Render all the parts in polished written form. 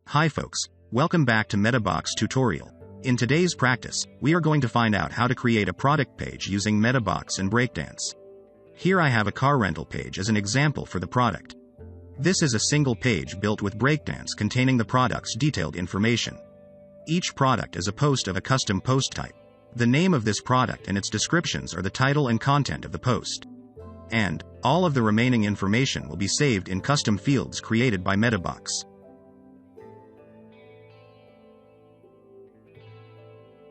Hi folks, welcome back to Meta Box tutorial. In today's practice, we are going to find out how to create a product page using Meta Box and Breakdance. Here I have a car rental page as an example for the product. This is a single page built with Breakdance containing the product's detailed information. Each product is a post of a custom post type. The name of this product and its descriptions are the title and content of the post. And all of the remaining information will be saved in custom fields created by Meta Box.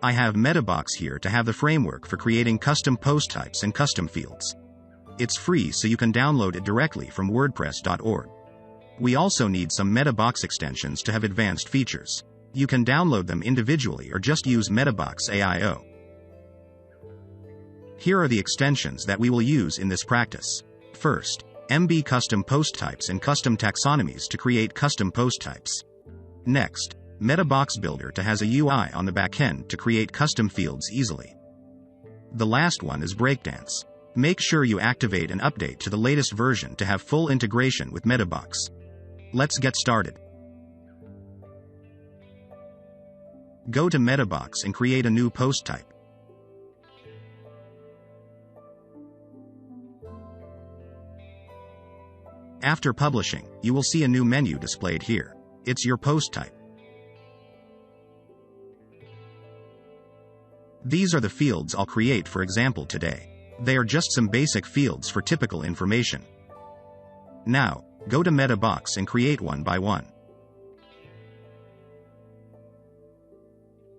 I have Meta Box here to have the framework for creating custom post types and custom fields. It's free, so you can download it directly from wordpress.org. We also need some Meta Box extensions to have advanced features. You can download them individually or just use Meta Box AIO. Here are the extensions that we will use in this practice. First, MB custom post types and custom taxonomies to create custom post types. Next, Meta Box Builder to has a UI on the backend to create custom fields easily. The last one is Breakdance. Make sure you activate and update to the latest version to have full integration with Meta Box. Let's get started. Go to Meta Box and create a new post type. After publishing, you will see a new menu displayed here. It's your post type. These are the fields I'll create for example today. They are just some basic fields for typical information. Now, go to Meta Box and create one by one.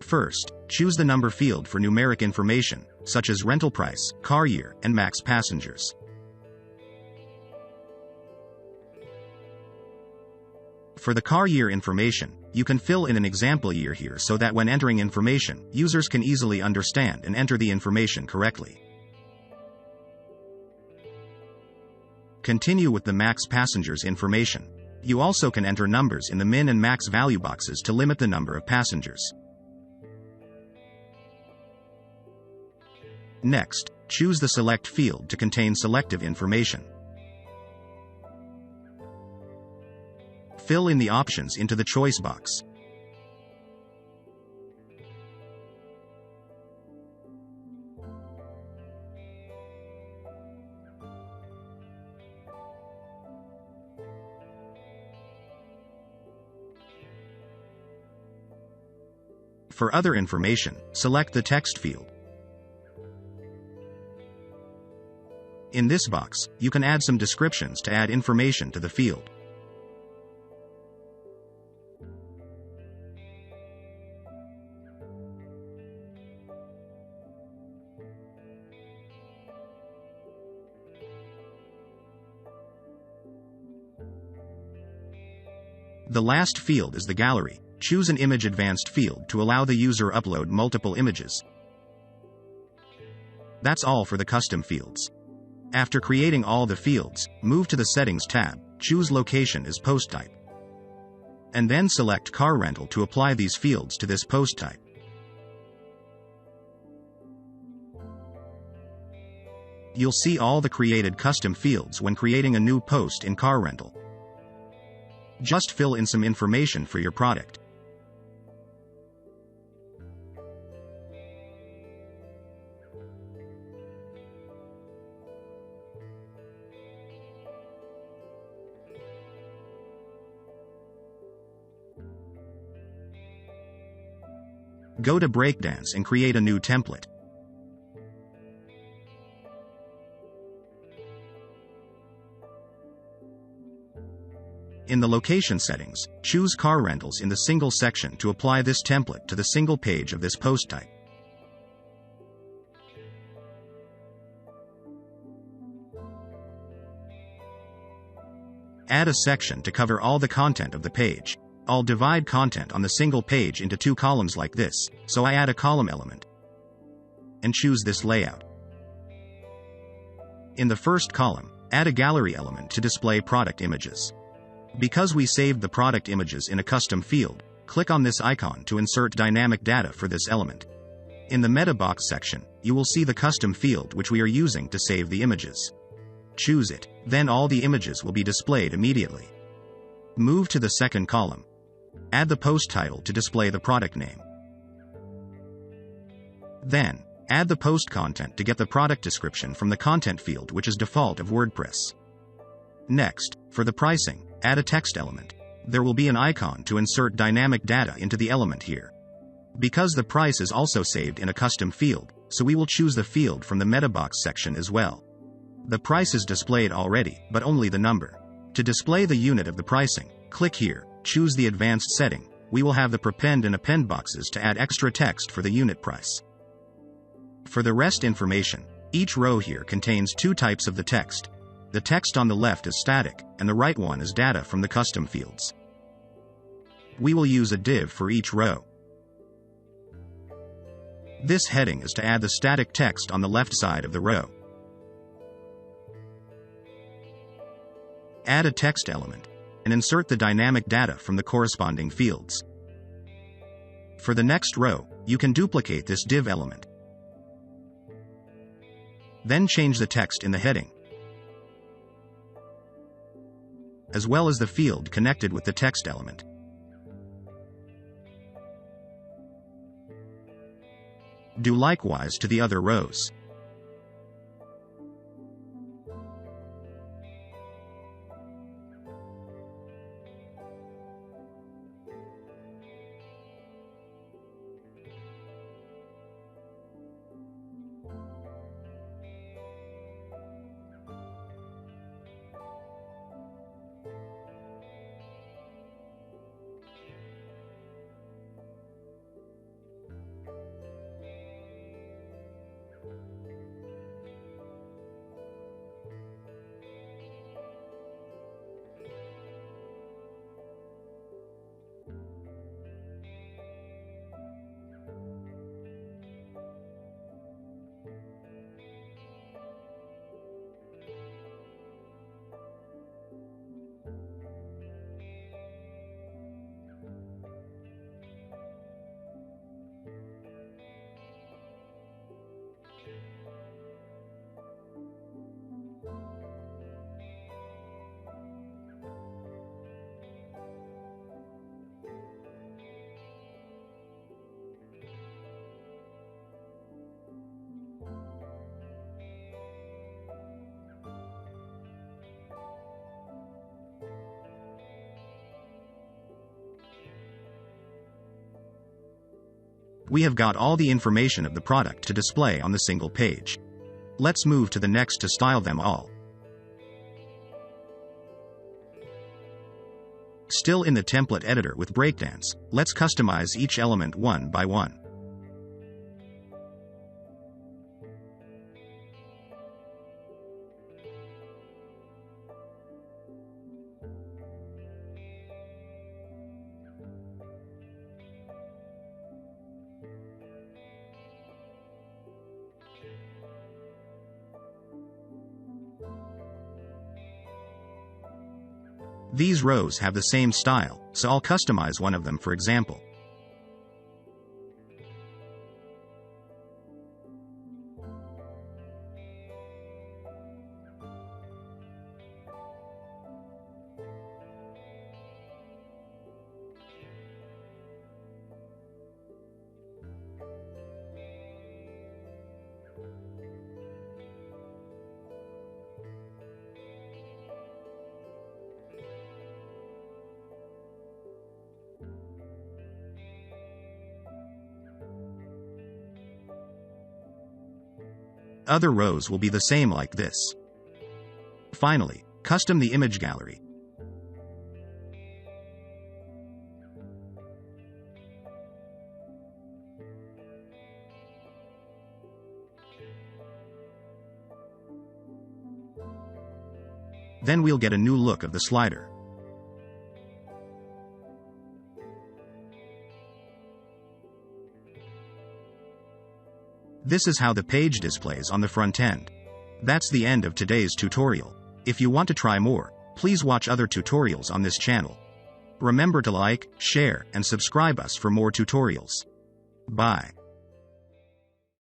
First, choose the number field for numeric information, such as rental price, car year, and max passengers. For the car year information, you can fill in an example year here so that when entering information, users can easily understand and enter the information correctly. Continue with the max passengers information. You also can enter numbers in the min and max value boxes to limit the number of passengers. Next, choose the select field to contain selective information. Fill in the options into the choice box. For other information, select the text field. In this box, you can add some descriptions to add information to the field. The last field is the gallery. Choose an image advanced field to allow the user upload multiple images. That's all for the custom fields. After creating all the fields, move to the Settings tab, choose Location as post type. And then select Car Rental to apply these fields to this post type. You'll see all the created custom fields when creating a new post in Car Rental. Just fill in some information for your product. Go to Breakdance and create a new template. In the location settings, choose car rentals in the single section to apply this template to the single page of this post type. Add a section to cover all the content of the page. I'll divide content on the single page into two columns like this, so I add a column element and choose this layout. In the first column, add a gallery element to display product images. Because we saved the product images in a custom field, click on this icon to insert dynamic data for this element. In the Meta Box section, you will see the custom field which we are using to save the images. Choose it, then all the images will be displayed immediately. Move to the second column. Add the post title to display the product name. Then, add the post content to get the product description from the content field, which is default of WordPress. Next, for the pricing, add a text element. There will be an icon to insert dynamic data into the element here. Because the price is also saved in a custom field, so we will choose the field from the Meta Box section as well. The price is displayed already, but only the number. To display the unit of the pricing, click here, choose the advanced setting. We will have the prepend and append boxes to add extra text for the unit price. For the rest information, each row here contains two types of the text. The text on the left is static, and the right one is data from the custom fields. We will use a div for each row. This heading is to add the static text on the left side of the row. Add a text element, and insert the dynamic data from the corresponding fields. For the next row, you can duplicate this div element. Then change the text in the heading, as well as the field connected with the text element. Do likewise to the other rows. We have got all the information of the product to display on the single page. Let's move to the next to style them all. Still in the template editor with Breakdance, let's customize each element one by one. These rows have the same style, so I'll customize one of them, for example. Other rows will be the same like this. Finally, custom the image gallery. Then we'll get a new look of the slider. This is how the page displays on the front end. That's the end of today's tutorial. If you want to try more, please watch other tutorials on this channel. Remember to like, share, and subscribe us for more tutorials. Bye.